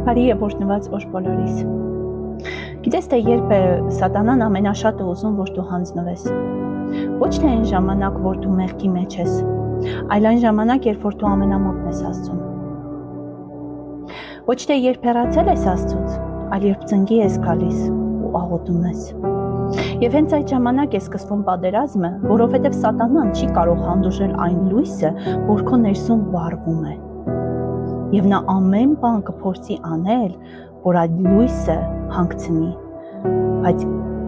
Բարի եւ օրհնված օր բոլորիս։ Գիտես թե երբ է սատանան ամենաշատը ուզում, որ դու հանձնվես։ Ոչ թե այն ժամանակ, որ դու մեղքի մեջ ես, այլ այն ժամանակ, երբ որ դու ամենամոտն ես Աստծուն։ Ոչ թե երբ հեռացել ես Աստծուց, այլ երբ ծնկի ես գալիս ու աղոթում ես։ Եվ հենց այդ ժամանակ է սկսվում պատերազմը, որովհետև սատանան չի կարող հանդուրժել այն լույսը, որ քո ներսում վառվում է։ Եվ նա ամեն բան կփորձի անել, որ այդ լույսը հանգցնի, բայց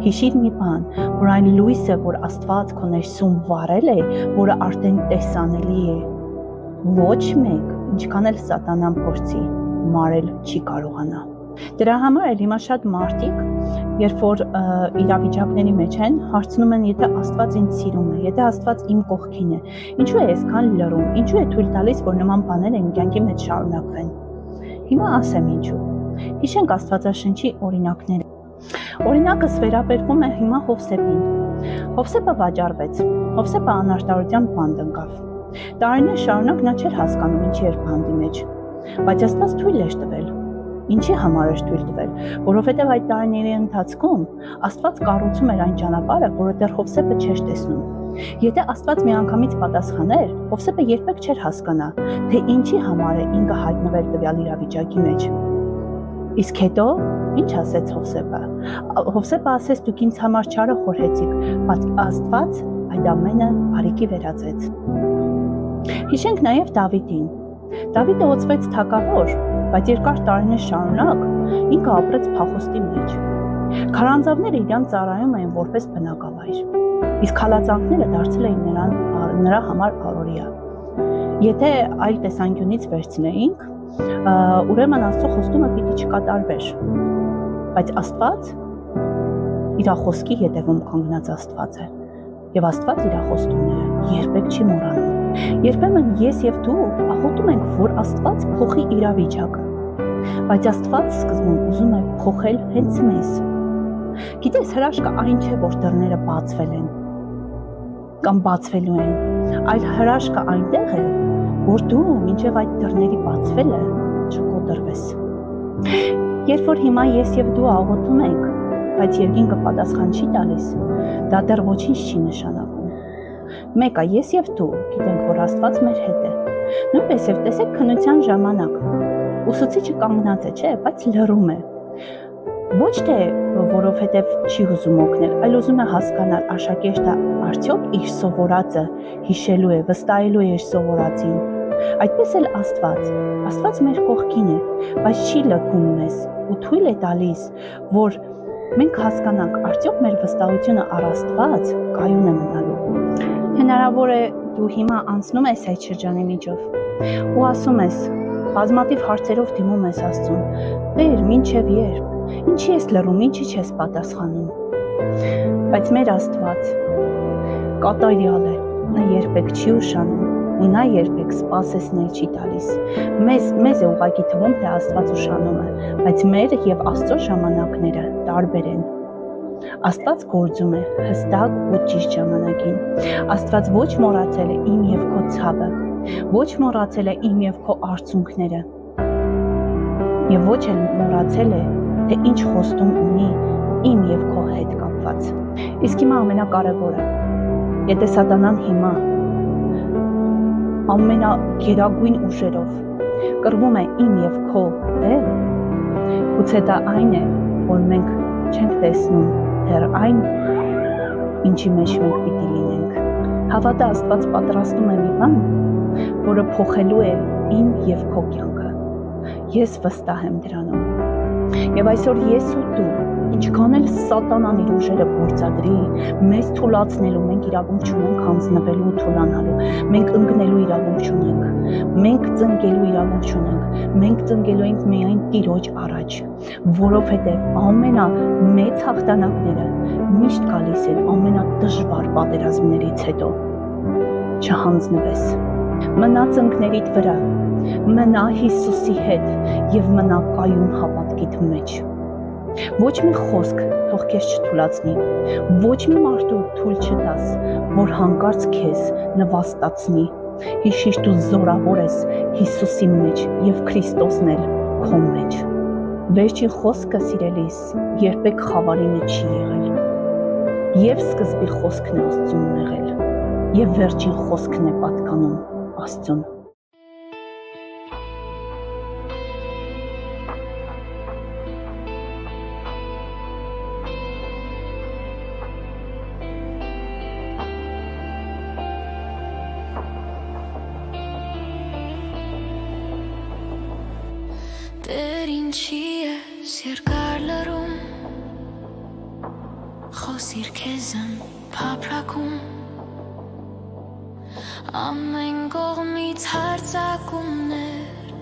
հիշիր մի բան, որ այն լույսը, որ Աստված քո ներսում վառել է, որը արդեն տեսանելի է, ոչ մեկ, ինչքան էլ սատանան փորձի, մարել չի կարողանա։ Դրա համար էլ հիմա շատ մարդիկ, երբ որ իրավիճակների մեջ են, հարցնում են, եթե Աստված ինձ սիրում է, եթե Աստված իմ կողքին է, ինչու է այսքան լռում, ինչու է թույլ տալիս, որ նման բաներ իմ կյանքի մեջ շարունակվեն։ Հիմա ասեմ ինչու։ Հիշենք Աստվածաշնչի օրինակները։ Օրինակս վերաբերվում է հիմա Հովսեփին։ Հովսեփը վաճառվեց։ Հովսեփը անարտարության բանտ ընկավ։ Տարիներ շարունակ նա չէր հասկանում ինչի էր բանտի մեջ, բայց Աստված թույլ էր տվել։ Ինչի համար էր թույլ տվել, որովհետև այդ տարիների ընթացքում Աստված կառուցում էր այն ճանապարհը, որը դեռ Հովսեփը չէր տեսնում։ Եթե Աստված միանգամից պատասխաներ, Հովսեփը երբեք չէր հասկանա, թե ինչի համար է ինքը հայտնվել տվյալ իրավիճակի մեջ։ Իսկ հետո ինչ ասեց Հովսեփը։ Հովսեփը ասեց՝ դուք ինձ համար չարը խորհեցիք, բայց Աստված այդ ամենը բարիքի վերածեց։ Հիշենք նաև Դավիթին։ Դավիթը ոցվեց թագավոր, բայց երկար տարիներ շարունակ ինքը ապրեց փախուստի մեջ։ Քարանձավները իրան ծառայում էին որպես բնակավայր, իսկ հալածանքները դարձել էին նրա համար առօրյա։ Եթե այլ տեսանկյունից վերցնեինք, ուրեմն Աստծո խոստումը պիտի չկատարվեր, բայց Աստված իր խոսքի հետևում կանգնած Աստված է, եւ Աստված իր խոստումները երբեք չի մոռանում։ Երբեմն ես եւ դու աղոթում ենք, որ Աստված փոխի իրավիճակը, բայց Աստված սկզբում ուզում է փոխել հենց մեզ։ Գիտես, հրաշքը այն չէ, որ դռները բացվել են կամ բացվելու են, այլ հրաշքը այնտեղ է, որ դու մինչև այդ դռների բացվելը չկոտրվես։ Երբ որ հիմա ես եւ դու աղոթում ենք, բայց երկինքը պատասխան չի տալիս, դա դեռ ոչինչ չի նշանակում։ Մեկը ես եւ դու գիտենք, որ Աստված մեր հետ է։ Նույնպես եւ տեսեք քննության ժամանակ ուսուցիչը կանգնած է, չէ, բայց լռում է։ Ոչ թե որովհետեւ չի ուզում օգնել, այլ ուզում է հասկանալ աշակերտը արդյոք իր սովորածը հիշելու է, վստահելու է իր սովորածին։ Այդպես էլ Աստված մեր կողքին է, բայց չի լքում մեզ ու թույլ է տալիս, որ մենք հասկանանք արդյոք մեր վստահությունը առ Աստված կայուն է մնալու։ Հնարավոր է դու հիմա անցնում ես այդ շրջանի միջով ու ասում ես, բազմաթիվ հարցերով դիմում ես Աստծուն, Տեր, մինչև երբ, ինչի ես լռում, ինչի չես պատասխանում։ Բայց մեր Աստված կատարյալ է, նա երբեք չի ուշանում ու նա երբեք սպասեցնել չի տալիս։ Մեզ է ուղղակի թվում, թե Աստված ուշանում է, բայց մեր եւ Աստծո ժամանակները տարբեր են։ Աստված գործում է հստակ ու ճիշտ ժամանակին։ Աստված ոչ մոռացել է իմ եւ քո ցավը, ոչ մոռացել է իմ եւ քո արցունքները, եւ ոչ էլ մոռացել է, թե ինչ խոստում ունի իմ եւ քո հետ կապված։ Իսկ հիմա ամենակարևորը, եթե սատանան հիմա ամենագերագույն ուժերով կռվում է իմ եւ քո դեմ, գուցե դա այն է, որ մենք չենք տեսնում դեռ այն, ինչի մեջ մենք պիտի լինենք։ Հավատա, Աստված պատրաստում է մի բան, որը փոխելու է իմ եւ քո կյանքը։ Ես վստահ եմ դրանում։ Եվ այսօր ես ու դու, ինչքան էլ սատանան իր ուժերը գործադրի, մեզ թուլացնելու, մենք իրավունք չունենք հանձնվելու ու թուլանալու, մենք ընկնելու իրավունք չունենք, մենք ծնկելու իրավունք չունենք, մենք ծնկելու ենք միայն Տիրոջ առաջ, որովհետև ամենամեծ հաղթանակները միշտ գալիս են ամենադժվար պատերազմներից հետո։ Չհանձնվես, մնա ծնկներիդ վրա, մնա Հիսուսի հետ եւ մնա կայուն հավատքիդ մեջ։ Ոչ մի խոսք թող քեզ չթուլացնի, ոչ մի մարդու թույլ չտաս, որ հանկարծ քեզ նվաստացնի։ Հիշիր, դու զորավոր ես Հիսուսի մեջ եւ Քրիստոսն էլ քո մեջ։ Վերջին խոսքը սիրելիս երբեք խավարինը չի եղել։ Եվ սկզբի խոսքն է Աստծուն եղել, եւ վերջին խոսքն է պատկանում Աստծուն։ Տեր ինչի ես երկար լռում, խոսիր քեզն փափրակում, ամեն կողմից հարձակումներ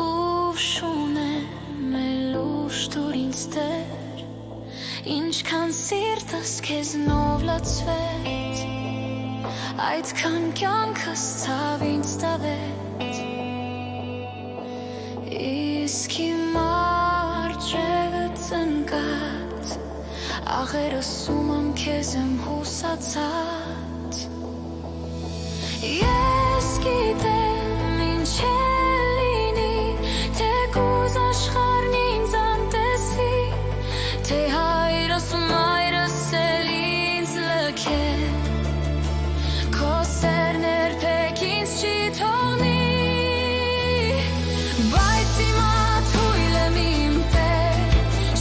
ու շունեմ էլ ուշ դուր ինձ Տեր, ինչքան սիրտս քեզնով լացվեց, այդքան կյանքս ցավ ինձ տվեց, իսկ հիմա արջերը ծնկած, աղերս ումամ քեզ եմ հուսացած, ես գիտեմ ինչ է լինի, թեկուզ աշխարհն ինձ անտեսի, թե հայրս ու մայրս էլ ինձ լքեն, քո սերն երբեք ինձ չի թողնի, բայց հիմա թույլ եմ իմ Տեր,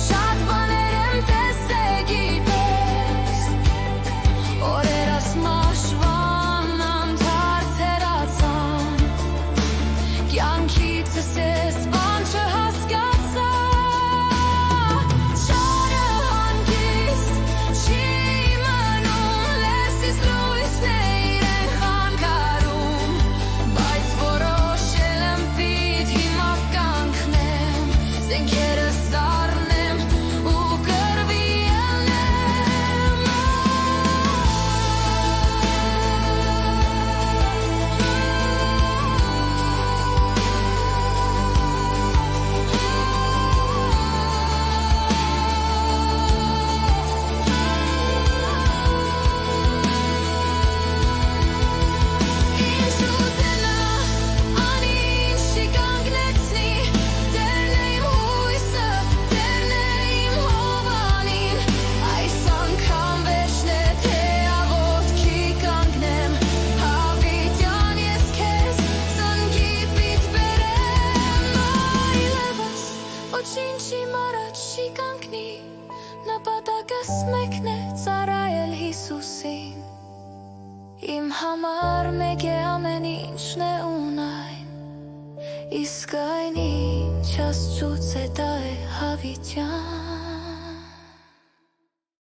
շատ բաներ եմ տեսել գիտես, օրերս մաշվան անթարթերացան, կյանքիցս ես բան չհասկացա, չարը հանգիստ չի մնում, լեսից լույսն է իրեն խանգարում, բայց որոշել եմ պիտ հիմա կանգնեմ, զենքերս առնեմ ու կռվի ելնեմ, Ինչ ուզենա, անի ինչ չի կանգնեցնի, Տերն է իմ հույսը, Տերն է իմ հովանին, այս անգամ վերջն է, թե աղոթքի կանգնեմ, հավիտյան ես քեզ ծնկի պիտ բերեմ, այլևս ոչինչ իմ առաջ չի կանգնի, նպատակս մեկն է ծառայել Հիսուսին, իմ համար մեկ է ամեն ինչն է ունայն, իսկ այն ինչ Աստծուց է դա է հավիտյան։